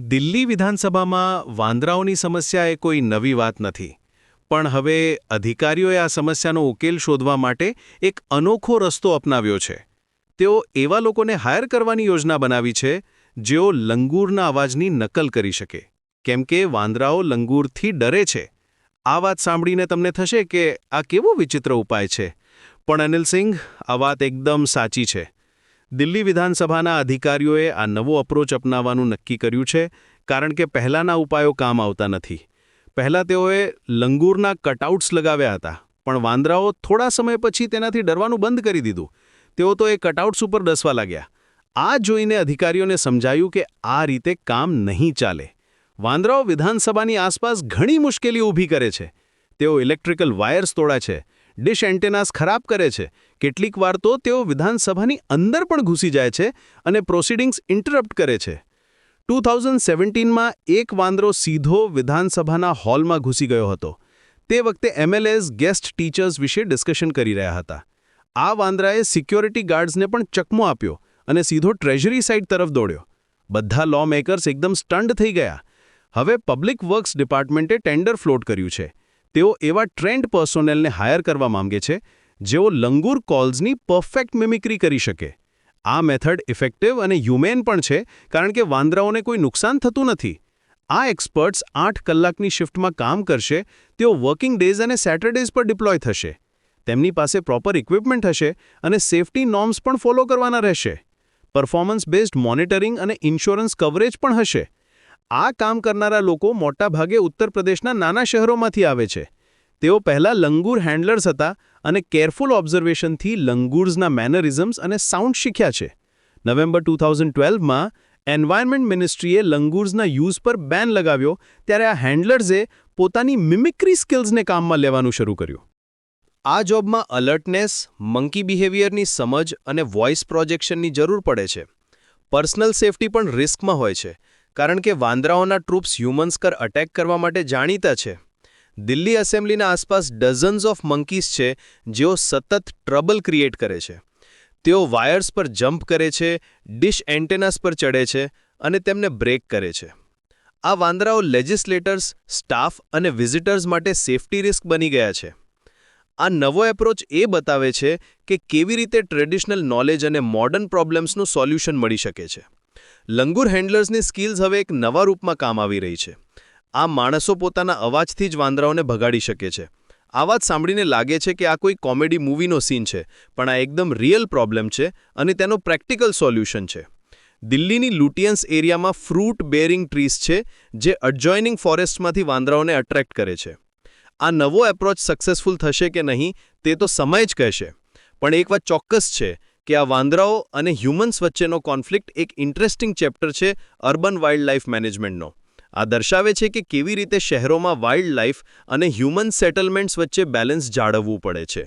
દિલ્હી વિધાનસભામાં વાંદરાઓની સમસ્યા એ કોઈ નવી વાત નથી, પણ હવે અધિકારીઓએ આ સમસ્યાનો ઉકેલ શોધવા માટે એક અનોખો રસ્તો અપનાવ્યો છે. તેઓ એવા લોકોને હાયર કરવાની યોજના બનાવી છે, જેઓ લંગૂરના અવાજની નકલ કરી શકે, કેમ કે વાંદરાઓ લંગૂરથી ડરે છે. આ વાત સાંભળીને તમને થશે કે આ કેવો વિચિત્ર ઉપાય છે, પણ અનિલસિંહ, આ વાત એકદમ સાચી છે. દિલ્હી વિધાનસભાના અધિકારીઓએ આ નવો અપ્રોચ અપનાવવાનું નક્કી કર્યું છે, કારણ કે પહેલાંના ઉપાયો કામ આવતા નથી. પહેલાં તેઓએ લંગૂરના કટઆઉટ્સ લગાવ્યા હતા, પણ વાંદરાઓ થોડા સમય પછી તેનાથી ડરવાનું બંધ કરી દીધું. તેઓ તો એ કટઆઉટ્સ ઉપર ડસવા લાગ્યા. આ જોઈને અધિકારીઓને સમજાયું કે આ રીતે કામ નહીં ચાલે. વાંદરાઓ વિધાનસભાની આસપાસ ઘણી મુશ્કેલીઓ ઊભી કરે છે. તેઓ ઇલેક્ટ્રિકલ વાયર્સ તોડે છે, ડિશ એન્ટેનાસ ખરાબ કરે છે. કેટલીક વાર તો તેઓ વિધાનસભાની અંદર પણ ઘૂસી જાય છે અને પ્રોસિડિંગ્સ ઇન્ટરપ્ટ કરે છે. 2017માં એક વાંદરો સીધો વિધાનસભાના હોલમાં ઘૂસી ગયો હતો. તે વખતે એમએલએઝ ગેસ્ટ ટીચર્સ વિશે ડિસ્કશન કરી રહ્યા હતા. આ વાંદરાએ સિક્યોરિટી ગાર્ડ્સને પણ ચકમો આપ્યો અને સીધો ટ્રેઝરી સાઇડ તરફ દોડ્યો. બધા લો મેકર્સ એકદમ સ્ટન્ડ થઈ ગયા. હવે પબ્લિક વર્ક્સ ડિપાર્ટમેન્ટે ટેન્ડર ફ્લોટ કર્યું છે. તેઓ એવા ટ્રેન્ડ પર્સોનેલને હાયર કરવા માંગે છે, જેઓ લંગૂર કોલ્સની પરફેક્ટ મિમિક્રી કરી શકે. આ મેથડ ઇફેક્ટિવ અને હ્યુમેન પણ છે, કારણ કે વાંદરાઓને કોઈ નુકસાન થતું નથી. આ એક્સપર્ટ્સ 8 કલાકની શિફ્ટમાં કામ કરશે. તેઓ વર્કિંગ ડેઝ અને સેટરડેઝ પર ડિપ્લોય થશે. તેમની પાસે પ્રોપર ઇક્વિપમેન્ટ હશે અને સેફટી નોર્મ્સ પણ ફોલો કરવાના રહેશે. પરફોર્મન્સ બેઝડ મોનિટરિંગ અને ઇન્સ્યોરન્સ કવરેજ પણ હશે. આ કામ કરનારા લોકો મોટાભાગે ઉત્તર પ્રદેશના નાના શહેરોમાંથી આવે છે. તેઓ પહેલાં લંગૂર હેન્ડલર્સ હતા અને કેરફુલ ઓબ્ઝર્વેશનથી લંગૂર્સના મેનરિઝમ્સ અને સાઉન્ડ શીખ્યા છે. નવેમ્બર 2012માં એન્વાયરમેન્ટ મિનિસ્ટ્રીએ લંગૂર્સના યુઝ પર બેન લગાવ્યો, ત્યારે આ હેન્ડલર્સે પોતાની મિમિક્રી સ્કિલ્સને કામમાં લેવાનું શરૂ કર્યું. આ જોબમાં અલર્ટનેસ, મંકી બિહેવિયરની સમજ અને વોઇસ પ્રોજેક્શનની જરૂર પડે છે. પર્સનલ સેફટી પણ રિસ્કમાં હોય છે, કારણ કે વાંદરાઓના ટ્રૂપ્સ હ્યુમન્સ પર અટેક કરવા માટે જાણીતા છે. દિલ્હી એસેમ્બલીના આસપાસ ડઝન્સ ઓફ મંકીઝ છે, જેઓ સતત ટ્રબલ ક્રિએટ કરે છે. તેઓ વાયર્સ પર જમ્પ કરે છે, ડિશ એન્ટેનાસ પર ચડે છે અને તેમને બ્રેક કરે છે. આ વાંદરાઓ લેજિસ્લેટર્સ, સ્ટાફ અને વિઝિટર્સ માટે સેફટી રિસ્ક બની ગયા છે. આ નવો એપ્રોચ એ બતાવે છે કે કેવી રીતે ટ્રેડિશનલ નોલેજ અને મોડર્ન પ્રોબ્લેમ્સનું સોલ્યુશન મળી શકે છે. લંગૂર હેન્ડલર્સની સ્કિલ્સ હવે એક નવા રૂપમાં કામ આવી રહી છે. આ માણસો પોતાના અવાજથી જ વાંદરાઓને ભગાડી શકે છે. આ વાત સાંભળીને લાગે છે કે આ કોઈ કોમેડી મૂવીનો સીન છે, પણ આ એકદમ રિયલ પ્રોબ્લેમ છે અને તેનો પ્રેક્ટિકલ સોલ્યુશન છે. દિલ્હીની લુટિયન્સ એરિયામાં ફ્રૂટ બેરિંગ ટ્રીઝ છે, જે એડજોઇનિંગ ફોરેસ્ટમાંથી વાંદરાઓને અટ્રેક્ટ કરે છે. આ નવો એપ્રોચ સક્સેસફુલ થશે કે નહીં તે તો સમય જ કહેશે, પણ એક વાત ચોક્કસ છે કે આ વાંદરાઓ અને હ્યુમન્સ વચ્ચેનો કોન્ફ્લિક્ટ એક ઇન્ટરેસ્ટિંગ ચેપ્ટર છે અર્બન વાઇલ્ડ લાઇફ મેનેજમેન્ટનો. આ દર્શાવે છે કે કેવી રીતે શહેરોમાં વાઇલ્ડ લાઇફ અને હ્યુમન સેટલમેન્ટ્સ વચ્ચે બેલેન્સ જાળવવું પડે છે.